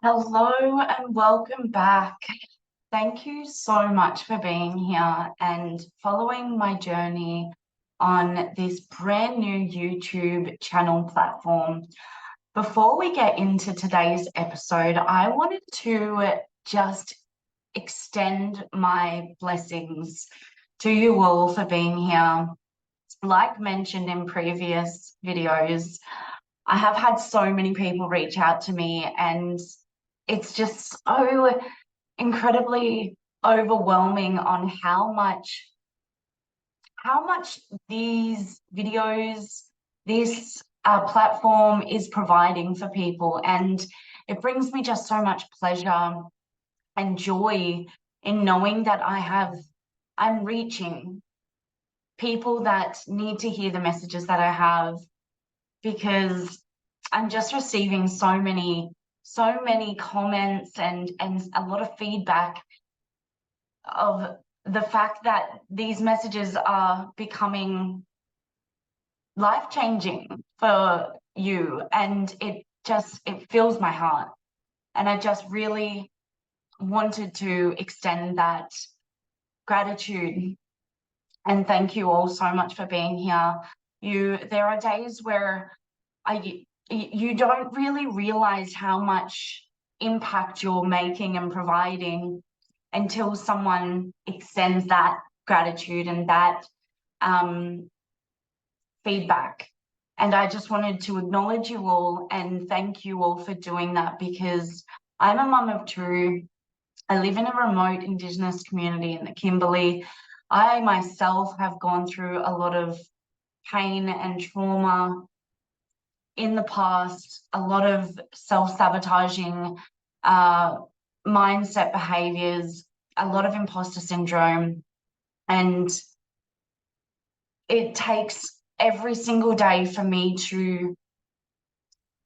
Hello and welcome back. Thank you so much for being here and following my journey on this brand new YouTube channel platform. Before we get into today's episode, I wanted to just extend my blessings to you all for being here. Like mentioned in previous videos, I have had so many people reach out to me, and it's just so incredibly overwhelming on how much these videos, this platform is providing for people. And it brings me just so much pleasure and joy in knowing that I'm reaching people that need to hear the messages that I have, because I'm just receiving so many comments and a lot of feedback of the fact that these messages are becoming life-changing for you, and it fills my heart. And I just really wanted to extend that gratitude and thank you all so much for being here. There are days where you don't really realize how much impact you're making and providing until someone extends that gratitude and that feedback. And I just wanted to acknowledge you all and thank you all for doing that, because I'm a mum of two. I live in a remote Indigenous community in the Kimberley. I myself have gone through a lot of pain and trauma in the past, a lot of self-sabotaging mindset behaviors, a lot of imposter syndrome. And it takes every single day for me to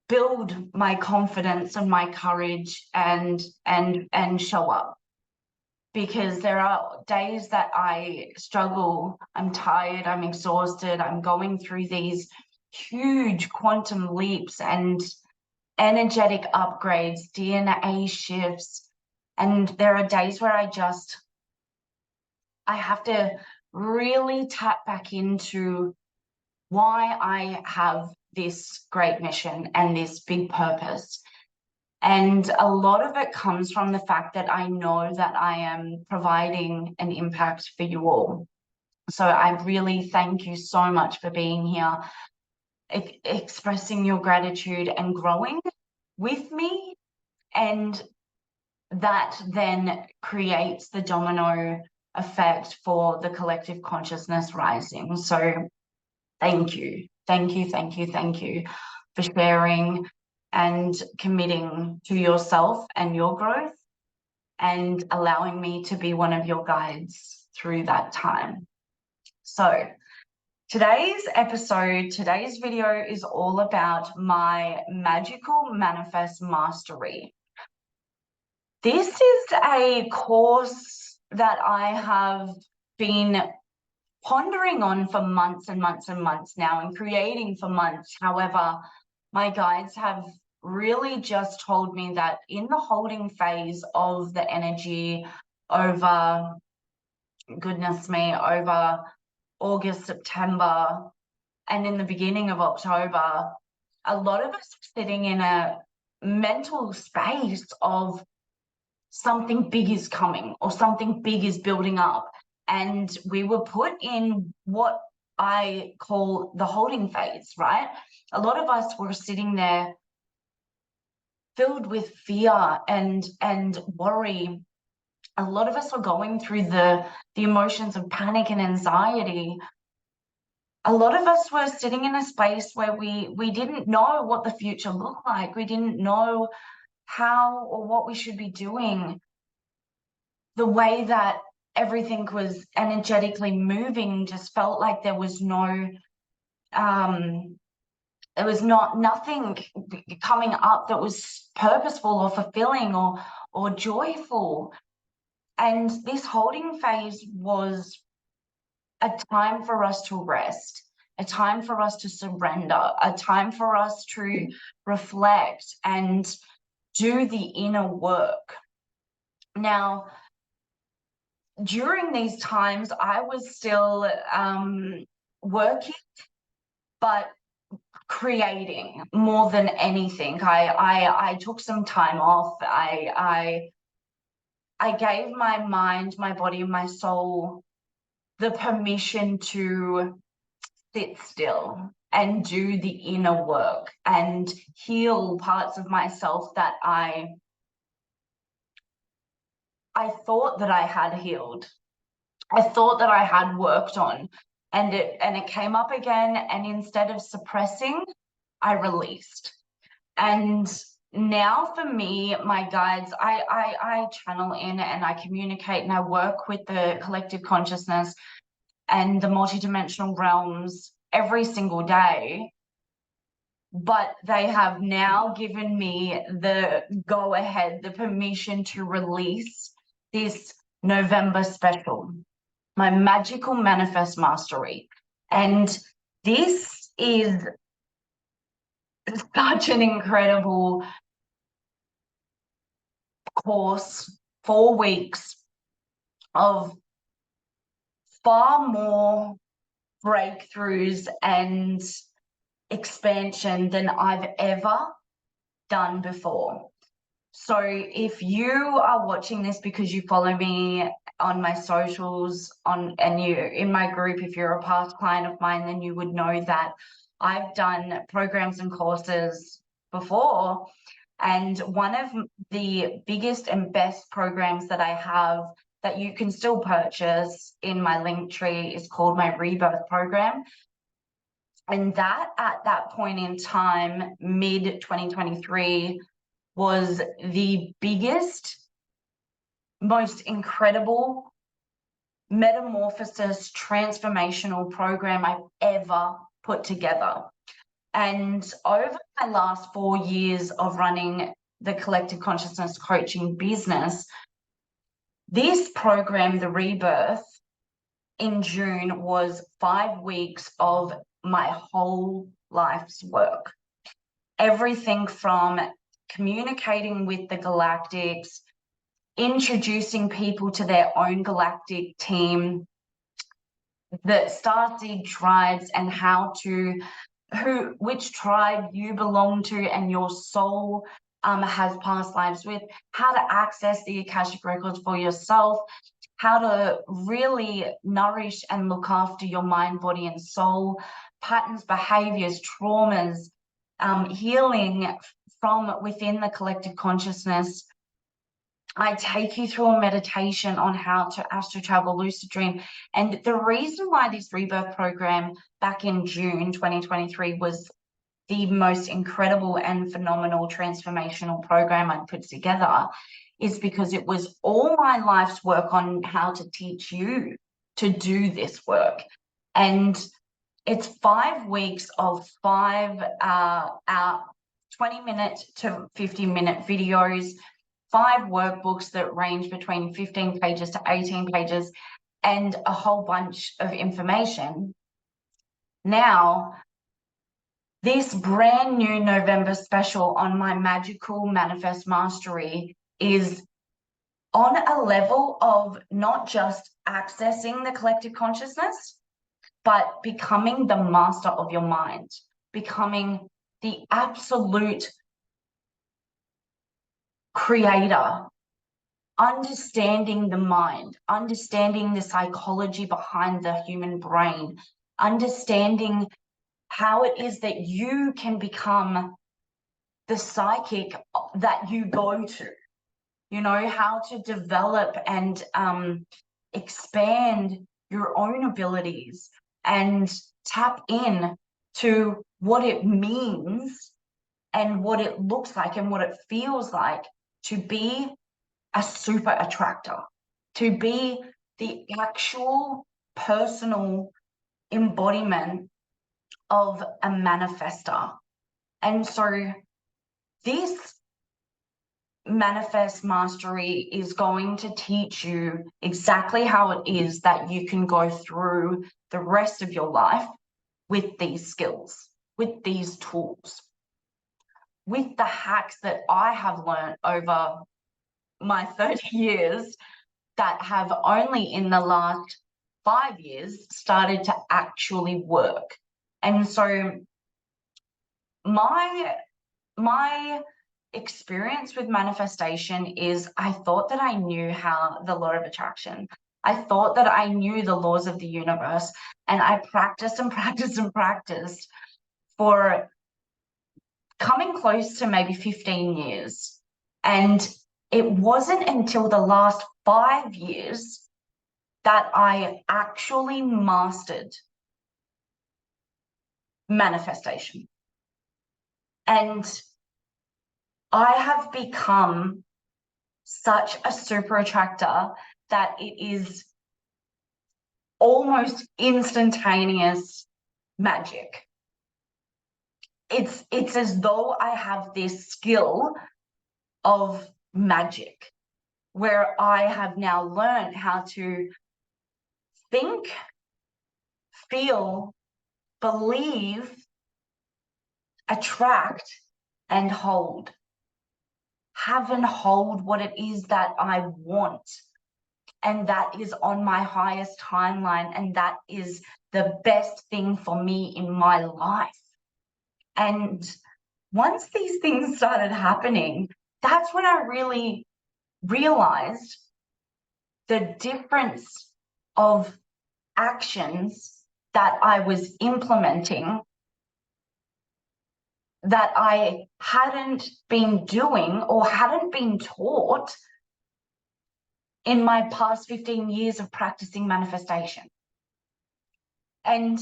build my confidence and my courage and show up, because there are days that I struggle. I'm tired, I'm exhausted, I'm going through these huge quantum leaps and energetic upgrades, DNA shifts. And there are days where I have to really tap back into why I have this great mission and this big purpose. And a lot of it comes from the fact that I know that I am providing an impact for you all. So I really thank you so much for being here, expressing your gratitude and growing with me. And that then creates the domino effect for the collective consciousness rising. So thank you, thank you, thank you, thank you for sharing and committing to yourself and your growth and allowing me to be one of your guides through that time. So today's video is all about my magical manifest mastery. This is a course that I have been pondering on for months and months and months now and creating for months. However, my guides have really just told me that in the holding phase of the energy over, goodness me, over August, September, and in the beginning of October, a lot of us are sitting in a mental space of something big is coming or something big is building up. And we were put in what I call the holding phase, right? A lot of us were sitting there filled with fear and worry. A lot of us were going through the emotions of panic and anxiety. A lot of us were sitting in a space where we didn't know what the future looked like. We didn't know how or what we should be doing. The way that everything was energetically moving just felt like there was nothing coming up that was purposeful or fulfilling or joyful. And this holding phase was a time for us to rest, a time for us to surrender, a time for us to reflect and do the inner work. Now, during these times, I was still working, but creating more than anything. I took some time off. I gave my mind, my body, my soul the permission to sit still and do the inner work and heal parts of myself that I thought that I had healed. I thought that I had worked on, and it came up again, and instead of suppressing, I released. And now for me, my guides, I channel in and I communicate and I work with the collective consciousness and the multidimensional realms every single day. But they have now given me the go ahead, the permission to release this November special, my Magical Manifest Mastery. And this is such an incredible course, 4 weeks of far more breakthroughs and expansion than I've ever done before. So if you are watching this because you follow me on my socials and you're in my group, if you're a past client of mine, then you would know that I've done programs and courses before. And one of the biggest and best programs that I have that you can still purchase in my link tree is called my Rebirth program. And that at that point in time, mid 2023, was the biggest, most incredible metamorphosis transformational program I've ever put together. And over my last 4 years of running the collective consciousness coaching business, this program, the Rebirth, in June was 5 weeks of my whole life's work. Everything from communicating with the galactics, introducing people to their own galactic team, the starseed tribes, and which tribe you belong to and your soul has past lives with, how to access the Akashic records for yourself, how to really nourish and look after your mind, body, and soul, patterns, behaviors, traumas, healing from within the collective consciousness. I take you through a meditation on how to astral travel, lucid dream. And the reason why this Rebirth program back in June 2023 was the most incredible and phenomenal transformational program I put together is because it was all my life's work on how to teach you to do this work. And it's 5 weeks of 20-minute to 50-minute videos, 5 workbooks that range between 15 pages to 18 pages, and a whole bunch of information. Now, this brand new November special on my Magical Manifest Mastery is on a level of not just accessing the collective consciousness, but becoming the master of your mind, becoming the absolute creator, understanding the mind, understanding the psychology behind the human brain, understanding how it is that you can become the psychic that you go to, you know, how to develop and expand your own abilities and tap in to what it means and what it looks like and what it feels like to be a super attractor, to be the actual personal embodiment of a manifester. And so this Manifest Mastery is going to teach you exactly how it is that you can go through the rest of your life with these skills, with these tools. with the hacks that I have learned over my 30 years that have only in the last 5 years started to actually work. And so my experience with manifestation is I thought that I knew how the law of attraction. I thought that I knew the laws of the universe, and I practiced and practiced and practiced for coming close to maybe 15 years. And it wasn't until the last 5 years that I actually mastered manifestation. And I have become such a super attractor that it is almost instantaneous magic. It's as though I have this skill of magic where I have now learned how to think, feel, believe, attract, and hold. Have and hold what it is that I want. And that is on my highest timeline. And that is the best thing for me in my life. And once these things started happening, that's when I really realized the difference of actions that I was implementing that I hadn't been doing or hadn't been taught in my past 15 years of practicing manifestation. And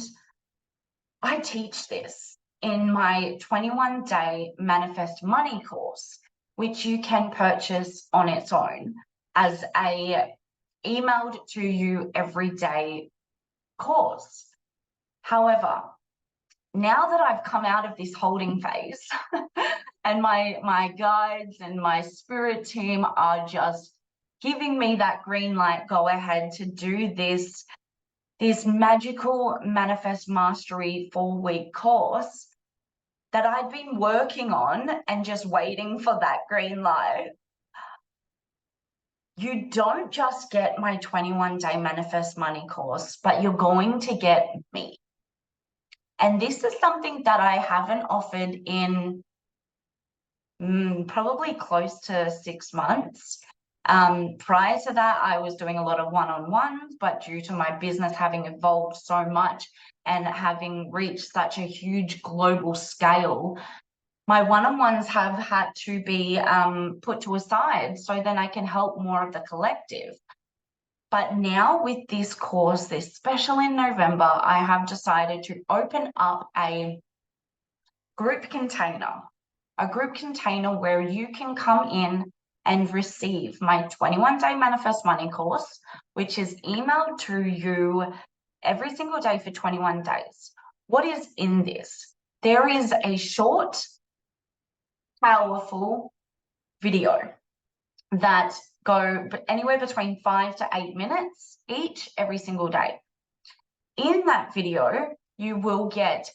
I teach this in my 21-day Manifest Money course, which you can purchase on its own as a emailed to you every day course. However, now that I've come out of this holding phase and my guides and my spirit team are just giving me that green light, go ahead to do this magical Manifest Mastery 4-week course that I'd been working on and just waiting for that green light. You don't just get my 21-day Manifest Money course, but you're going to get me. And this is something that I haven't offered in probably close to 6 months. Prior to that, I was doing a lot of one-on-ones, but due to my business having evolved so much and having reached such a huge global scale, my one-on-ones have had to be put to a side so then I can help more of the collective. But now with this course, this special in November, I have decided to open up a group container where you can come in and receive my 21-day Manifest Money course, which is emailed to you every single day for 21 days. What is in this? There is a short, powerful video that go anywhere between 5 to 8 minutes each every single day. In that video, you will get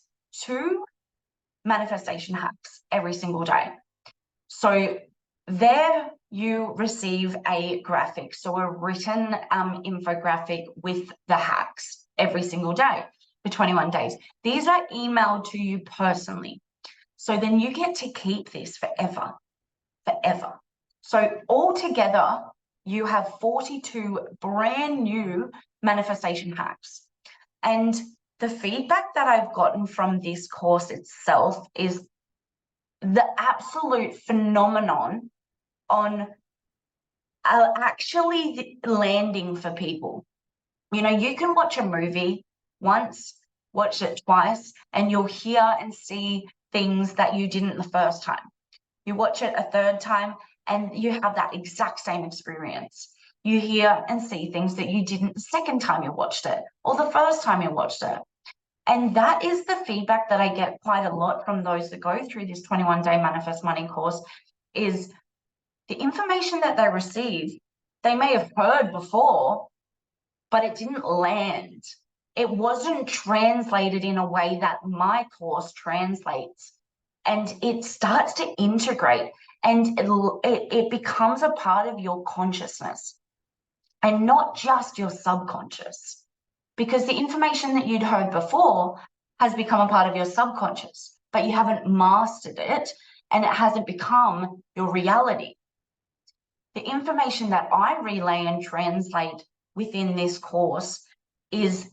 2 manifestation hacks every single day. So there you receive a graphic, so a written infographic with the hacks every single day for 21 days. These are emailed to you personally. So then you get to keep this forever. So altogether, you have 42 brand new manifestation hacks. And the feedback that I've gotten from this course itself is the absolute phenomenon on actually landing for people. You know, you can watch a movie once, watch it twice, and you'll hear and see things that you didn't the first time. You watch it a third time, and you have that exact same experience. You hear and see things that you didn't the second time you watched it or the first time you watched it. And that is the feedback that I get quite a lot from those that go through this 21-day Manifest Money course is the information that they receive, they may have heard before, but it didn't land. It wasn't translated in a way that my course translates. and it starts to integrate, and it becomes a part of your consciousness and not just your subconscious, because the information that you'd heard before has become a part of your subconscious, but you haven't mastered it and it hasn't become your reality. The information that I relay and translate within this course is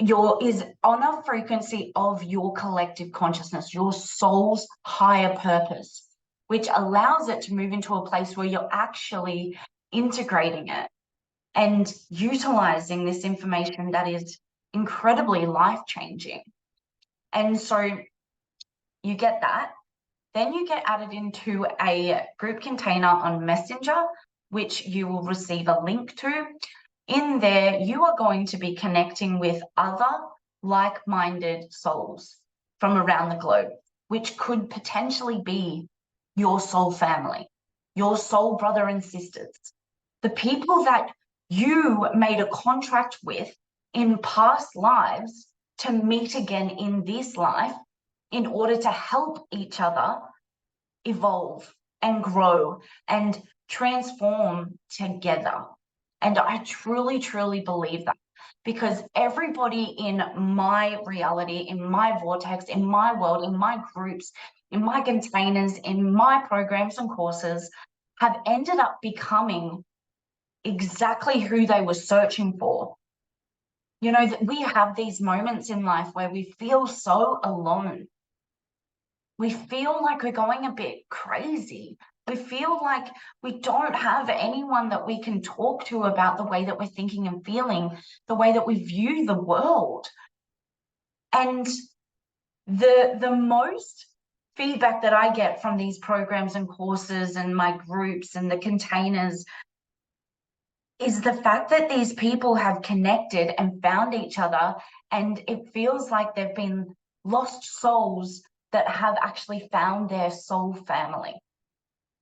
on a frequency of your collective consciousness, your soul's higher purpose, which allows it to move into a place where you're actually integrating it and utilizing this information that is incredibly life-changing. And so you get that. Then you get added into a group container on Messenger, which you will receive a link to. In there, you are going to be connecting with other like-minded souls from around the globe, which could potentially be your soul family, your soul brother and sisters, the people that you made a contract with in past lives to meet again in this life in order to help each other evolve and grow and transform together. And I truly, truly believe that, because everybody in my reality, in my vortex, in my world, in my groups, in my containers, in my programs and courses have ended up becoming exactly who they were searching for. You know, that we have these moments in life where we feel so alone. We feel like we're going a bit crazy. We feel like we don't have anyone that we can talk to about the way that we're thinking and feeling, the way that we view the world. And the most feedback that I get from these programs and courses and my groups and the containers is the fact that these people have connected and found each other, and it feels like they've been lost souls that have actually found their soul family.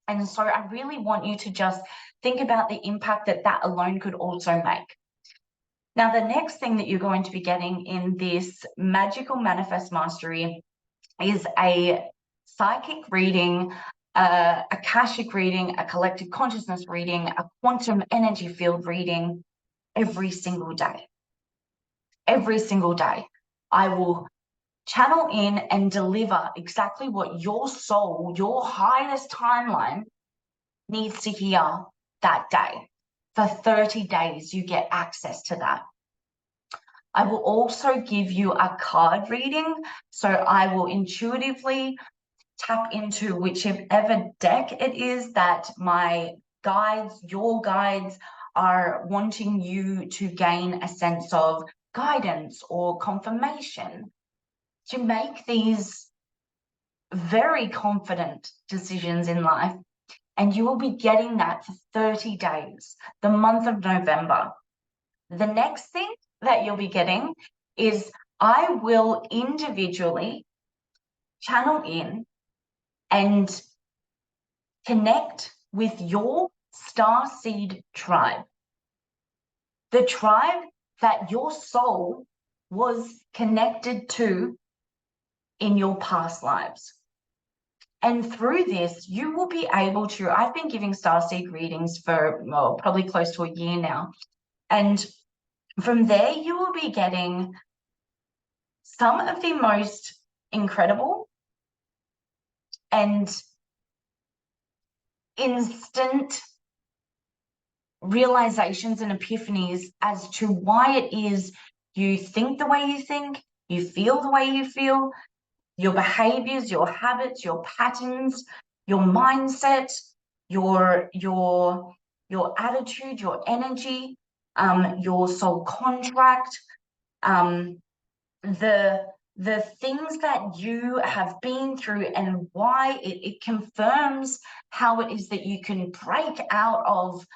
And so I really want you to just think about the impact that that alone could also make. Now, the next thing that you're going to be getting in this Magical Manifest Mastery is a psychic reading, a Akashic reading, a collective consciousness reading, a quantum energy field reading every single day. Every single day, I will channel in and deliver exactly what your soul, your highest timeline needs to hear that day. For 30 days, you get access to that. I will also give you a card reading. So I will intuitively tap into whichever deck it is that my guides, your guides, are wanting you to gain a sense of guidance or confirmation to make these very confident decisions in life. And you will be getting that for 30 days, the month of November. The next thing that you'll be getting is I will individually channel in and connect with your starseed tribe, the tribe that your soul was connected to in your past lives. And through this, you will be able to, I've been giving starseed readings for, well, probably close to a year now. And from there, you will be getting some of the most incredible and instant realizations and epiphanies as to why it is you think the way you think, you feel the way you feel, your behaviors, your habits, your patterns, your mindset, your attitude, your energy, your soul contract, the things that you have been through, and why it confirms how it is that you can break out of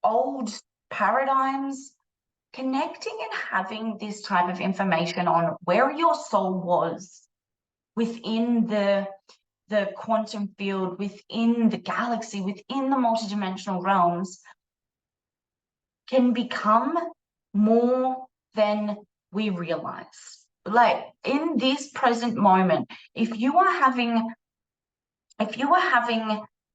old paradigms. Connecting and having this type of information on where your soul was within the quantum field, within the galaxy, within the multidimensional realms, can become more than we realize. like in this present moment, if you are having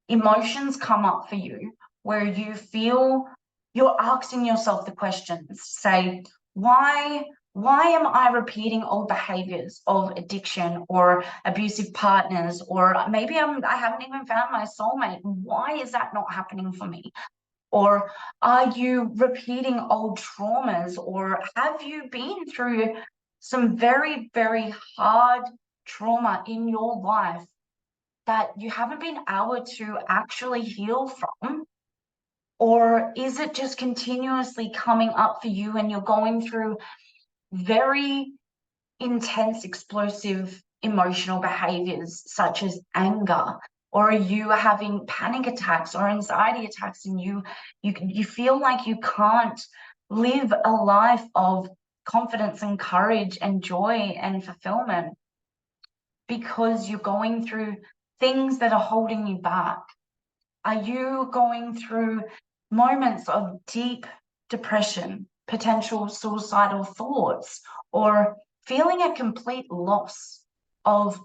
emotions come up for you where you feel you're asking yourself the questions, say, why am I repeating old behaviors of addiction or abusive partners, or maybe I haven't even found my soulmate? Why is that not happening for me? Or are you repeating old traumas, or have you been through some very, very hard trauma in your life that you haven't been able to actually heal from? Or is it just continuously coming up for you and you're going through very intense, explosive emotional behaviors such as anger? Or are you having panic attacks or anxiety attacks, and you feel like you can't live a life of confidence and courage and joy and fulfillment because you're going through things that are holding you back? Are you going through moments of deep depression, potential suicidal thoughts, or feeling a complete loss of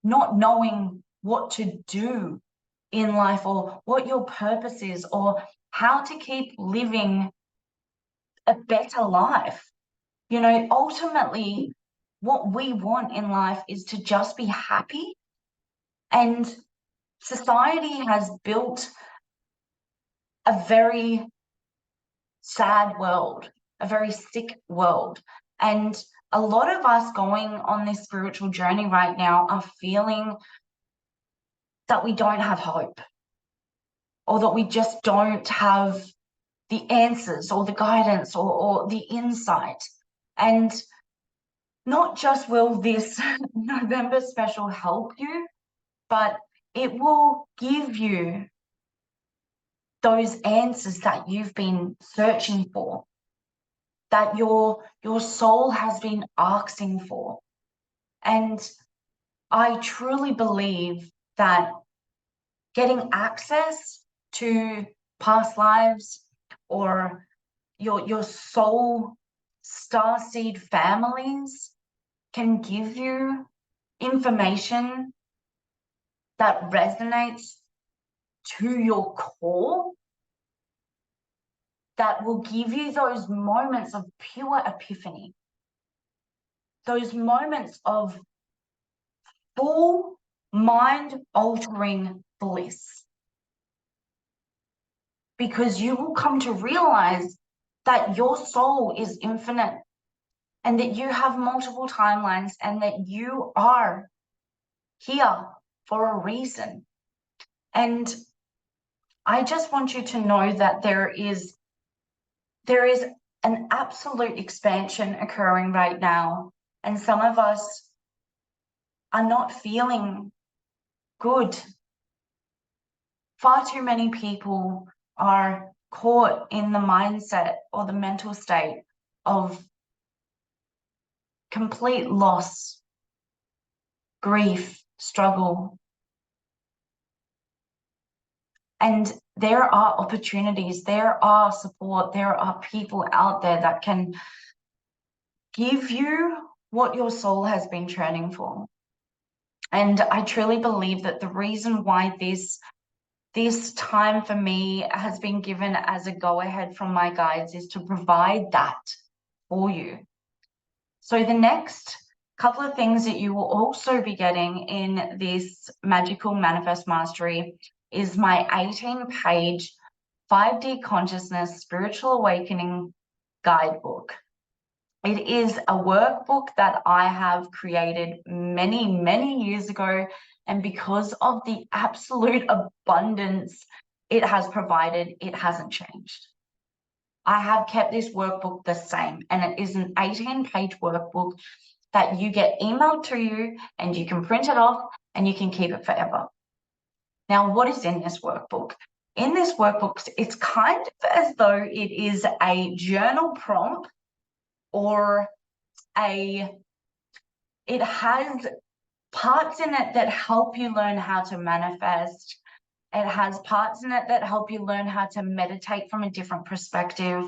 not knowing what to do in life, or what your purpose is, or how to keep living a better life? You know, ultimately, what we want in life is to just be happy. And society has built a very sad world, a very sick world. And a lot of us going on this spiritual journey right now are feeling that we don't have hope, or that we just don't have the answers or the guidance or the insight. And not just will this November special help you, but it will give you those answers that you've been searching for, that your soul has been asking for. And I truly believe that getting access to past lives or your soul starseed families can give you information that resonates to your core, that will give you those moments of pure epiphany, those moments of full mind-altering bliss. Because you will come to realize that your soul is infinite, and that you have multiple timelines, and that you are here for a reason. And I just want you to know that there is an absolute expansion occurring right now, and some of us are not feeling good. Far too many people are caught in the mindset or the mental state of complete loss, grief, struggle. And there are opportunities, there are support, there are people out there that can give you what your soul has been churning for. And I truly believe that the reason why this time for me has been given as a go-ahead from my guides is to provide that for you. So the next couple of things that you will also be getting in this Magical Manifest Mastery is my 18-page 5D Consciousness Spiritual Awakening Guidebook. It is a workbook that I have created many, many years ago, and because of the absolute abundance it has provided, it hasn't changed. I have kept this workbook the same, and it is an 18-page workbook that you get emailed to you, and you can print it off and you can keep it forever. Now, what is in this workbook? In this workbook, it's kind of as though it is a journal prompt, or it has parts in it that help you learn how to manifest. It has parts in it that help you learn how to meditate from a different perspective.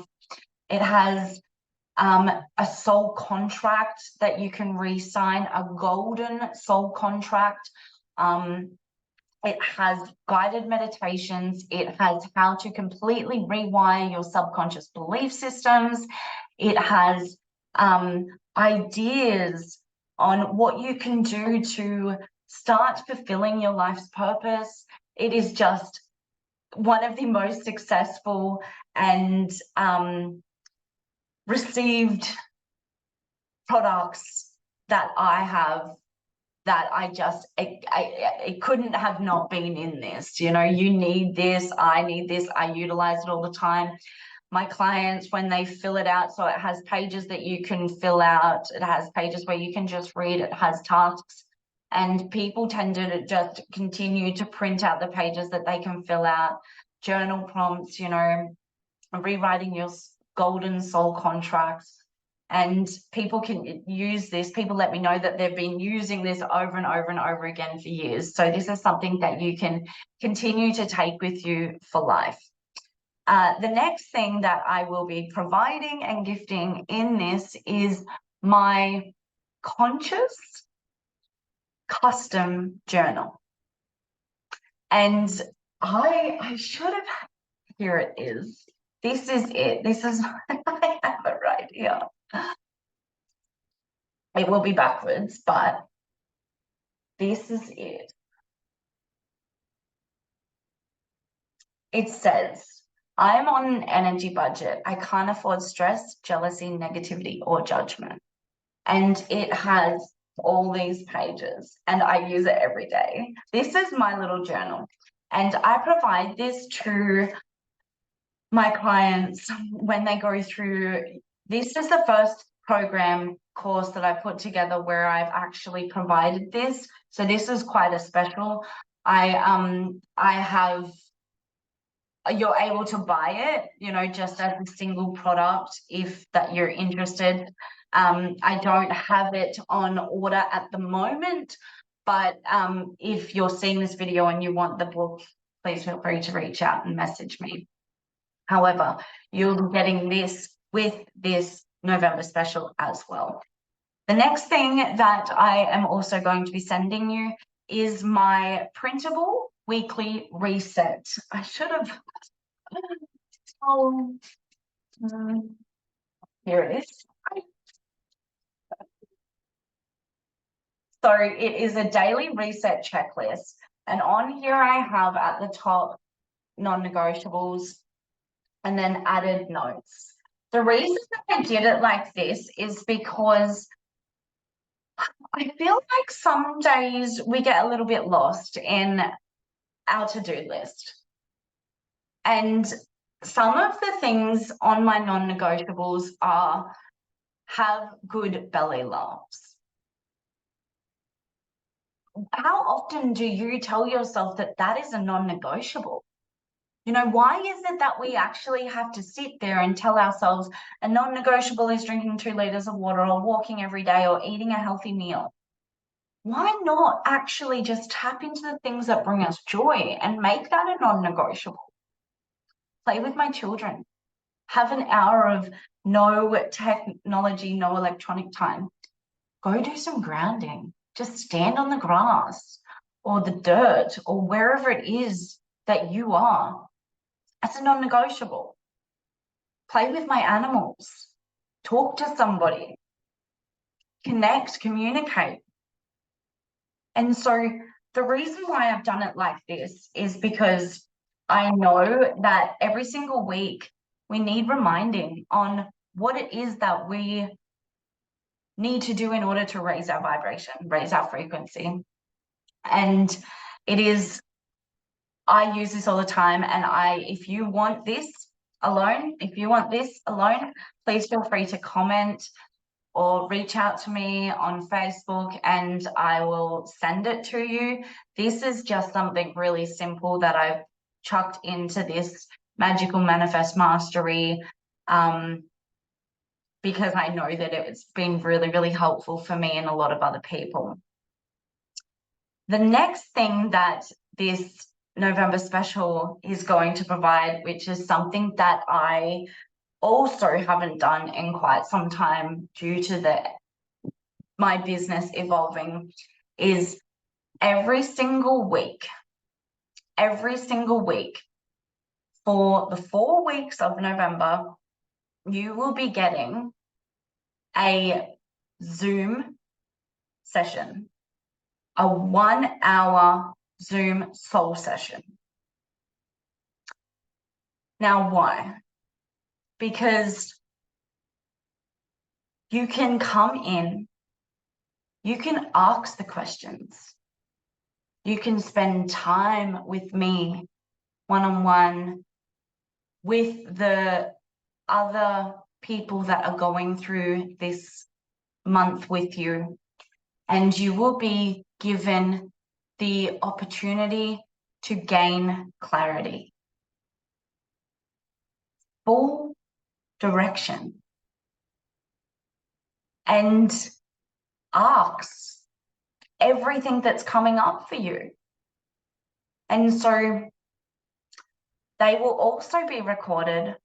It has a soul contract that you can re-sign, a golden soul contract. It has guided meditations. It has how to completely rewire your subconscious belief systems. It has ideas on what you can do to start fulfilling your life's purpose. It is just one of the most successful and received products that I have, that it couldn't have not been in this. You know, you need this, I need this, I utilize it all the time. My clients, when they fill it out, so it has pages that you can fill out, it has pages where you can just read, it has tasks, and people tend to just continue to print out the pages that they can fill out, journal prompts, you know, rewriting your golden soul contracts. And people can use this. People let me know that they've been using this over and over and over again for years. So this is something that you can continue to take with you for life. The next thing that I will be providing and gifting in this is my conscious custom journal. And I should have, here it is. This is it. This is, I have it right here. It will be backwards, but this is it. It says, I'm on an energy budget. I can't afford stress, jealousy, negativity, or judgment. And it has all these pages, and I use it every day. This is my little journal, and I provide this to my clients when they go through. This is the first program course that I put together where I've actually provided this. So this is quite a special. I have, you're able to buy it, you know, just as a single product if that you're interested. I don't have it on order at the moment, but if you're seeing this video and you want the book, please feel free to reach out and message me. However, you'll be getting this with this November special as well. The next thing that I am also going to be sending you is my printable weekly reset. I should have, here it is. So it is a daily reset checklist. And on here I have at the top non-negotiables and then added notes. The reason that I did it like this is because I feel like some days we get a little bit lost in our to-do list. And some of the things on my non-negotiables are have good belly laughs. How often do you tell yourself that that is a non-negotiable? You know, why is it that we actually have to sit there and tell ourselves a non-negotiable is drinking 2 liters of water or walking every day or eating a healthy meal? Why not actually just tap into the things that bring us joy and make that a non-negotiable? Play with my children. Have an hour of no technology, no electronic time. Go do some grounding. Just stand on the grass or the dirt or wherever it is that you are. That's a non-negotiable. Play with my animals. Talk to somebody. Connect, communicate. And so the reason why I've done it like this is because I know that every single week we need reminding on what it is that we need to do in order to raise our vibration, raise our frequency. And it is, I use this all the time. And if you want this alone, please feel free to comment or reach out to me on Facebook and I will send it to you. This is just something really simple that I've chucked into this Magical Manifest Mastery because I know that it's been really, really helpful for me and a lot of other people. The next thing that this November special is going to provide, which is something that I also haven't done in quite some time due to my business evolving is every single week for the 4 weeks of November, you will be getting a Zoom session, a 1-hour Zoom soul session. Now, why? Because you can come in, you can ask the questions, you can spend time with me one-on-one with the other people that are going through this month with you, and you will be given the opportunity to gain clarity, full direction, and asks everything that's coming up for you. And so they will also be recorded.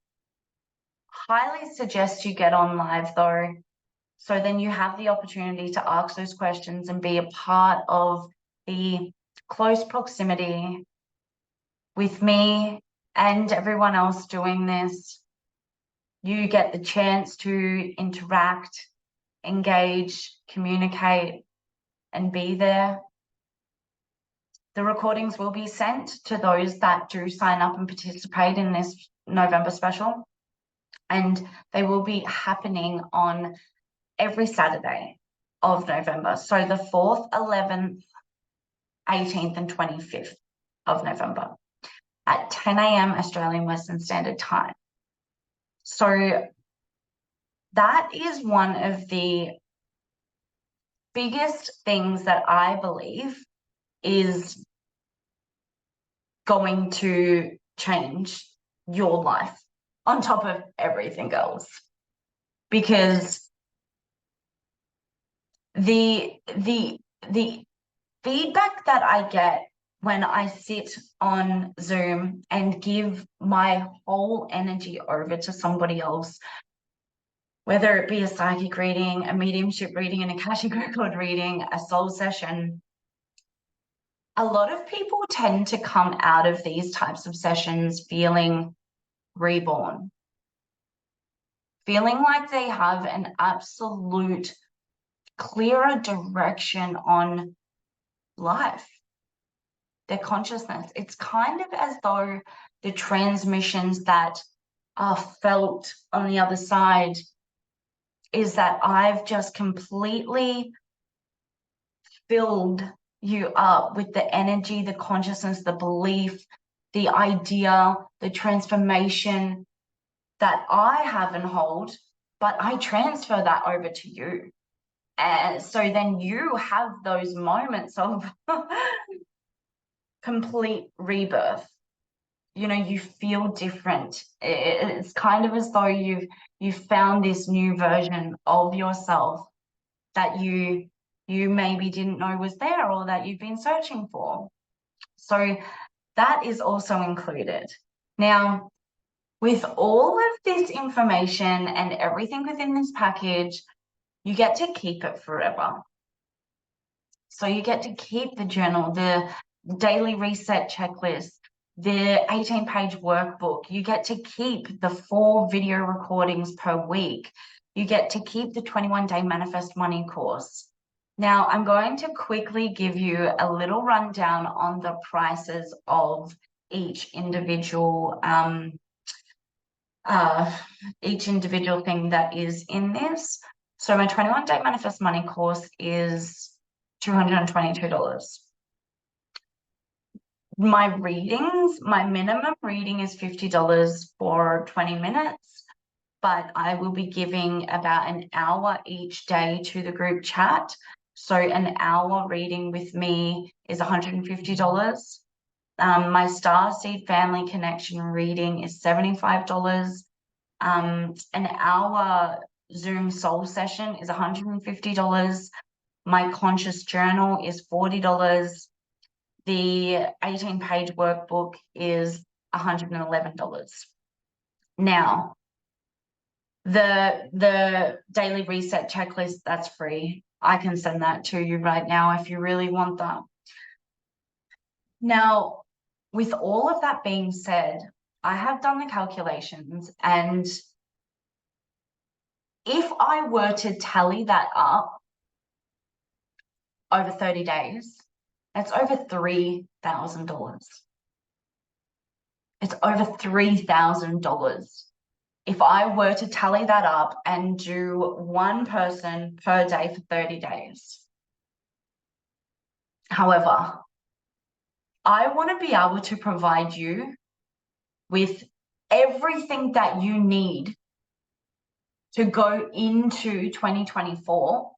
Highly suggest you get on live though, so then you have the opportunity to ask those questions and be a part of the close proximity with me and everyone else doing this. You get the chance to interact, engage, communicate, and be there. The recordings will be sent to those that do sign up and participate in this November special, and they will be happening on every Saturday of November. So the 4th, 11th, 18th, and 25th of November at 10 a.m. Australian Western Standard Time. So that is one of the biggest things that I believe is going to change your life on top of everything else. Because the feedback that I get when I sit on Zoom and give my whole energy over to somebody else, whether it be a psychic reading, a mediumship reading, an Akashic record reading, a soul session, a lot of people tend to come out of these types of sessions feeling reborn, feeling like they have an absolute clearer direction on life, their consciousness. It's kind of as though the transmissions that are felt on the other side is that I've just completely filled you up with the energy, the consciousness, the belief, the idea, the transformation that I have and hold, but I transfer that over to you. And so then you have those moments of complete rebirth. You know, you feel different. It's kind of as though you've found this new version of yourself that you maybe didn't know was there, or that you've been searching for. So that is also included. Now, with all of this information and everything within this package, you get to keep it forever. So you get to keep the journal, the daily reset checklist, the 18-page workbook. You get to keep the 4 video recordings per week. You get to keep the 21-day Manifest Money course. Now, I'm going to quickly give you a little rundown on the prices of each individual thing that is in this. So my 21-day Manifest Money course is $222. My readings, my minimum reading is $50 for 20 minutes, but I will be giving about an hour each day to the group chat. So an hour reading with me is $150. My Starseed Family Connection reading is $75. An hour Zoom soul session is $150. My conscious journal is $40. The 18-page workbook is $111. Now, The daily reset checklist, that's free. I can send that to you right now if you really want that. Now, with all of that being said, I have done the calculations, and if I were to tally that up over 30 days, that's over $3,000. It's over $3,000. If I were to tally that up and do one person per day for 30 days. However, I want to be able to provide you with everything that you need to go into 2024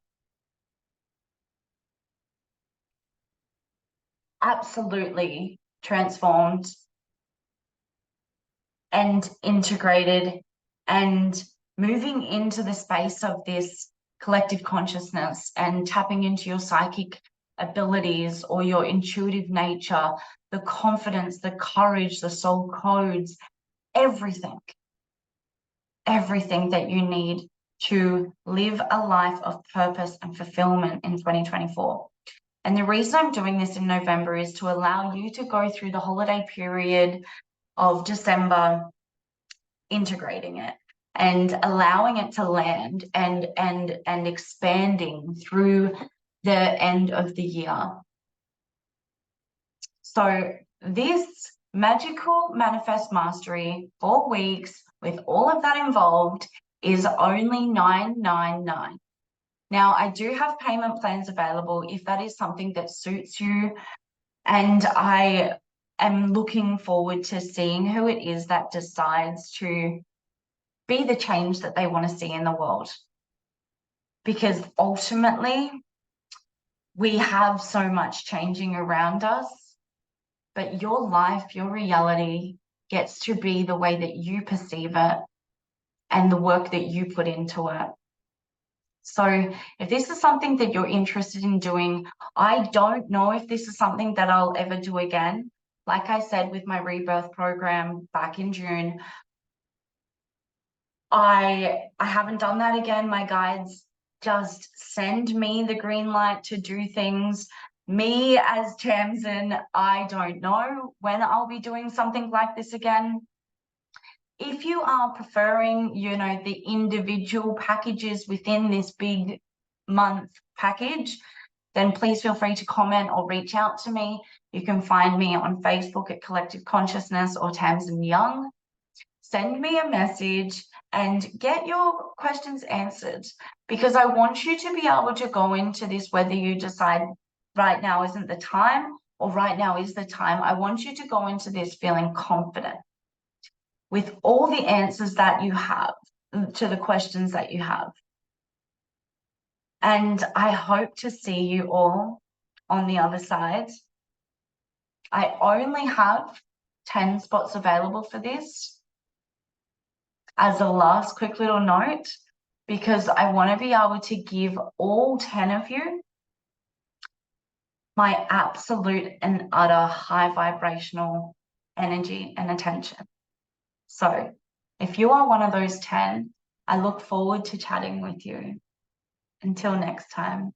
absolutely transformed and integrated and moving into the space of this collective consciousness and tapping into your psychic abilities or your intuitive nature, the confidence, the courage, the soul codes, everything that you need to live a life of purpose and fulfillment in 2024. And the reason I'm doing this in November is to allow you to go through the holiday period of December, integrating it and allowing it to land and expanding through the end of the year. So this magical manifest mastery, 4 weeks with all of that involved, is only $999. Now, I do have payment plans available if that is something that suits you, and I am looking forward to seeing who it is that decides to be the change that they want to see in the world. Because ultimately, we have so much changing around us, but your life, your reality gets to be the way that you perceive it and the work that you put into it. So if this is something that you're interested in doing, I don't know if this is something that I'll ever do again. Like I said, with my rebirth program back in June, I haven't done that again. My guides just send me the green light to do things. Me as Tamsin, I don't know when I'll be doing something like this again. If you are preferring, the individual packages within this big month package, then please feel free to comment or reach out to me. You can find me on Facebook at Collective Consciousness or Tamsin Young. Send me a message and get your questions answered, because I want you to be able to go into this, whether you decide right now isn't the time or right now is the time. I want you to go into this feeling confident with all the answers that you have to the questions that you have. And I hope to see you all on the other side. I only have 10 spots available for this as a last quick little note, because I want to be able to give all 10 of you my absolute and utter high vibrational energy and attention. So if you are one of those 10, I look forward to chatting with you. Until next time.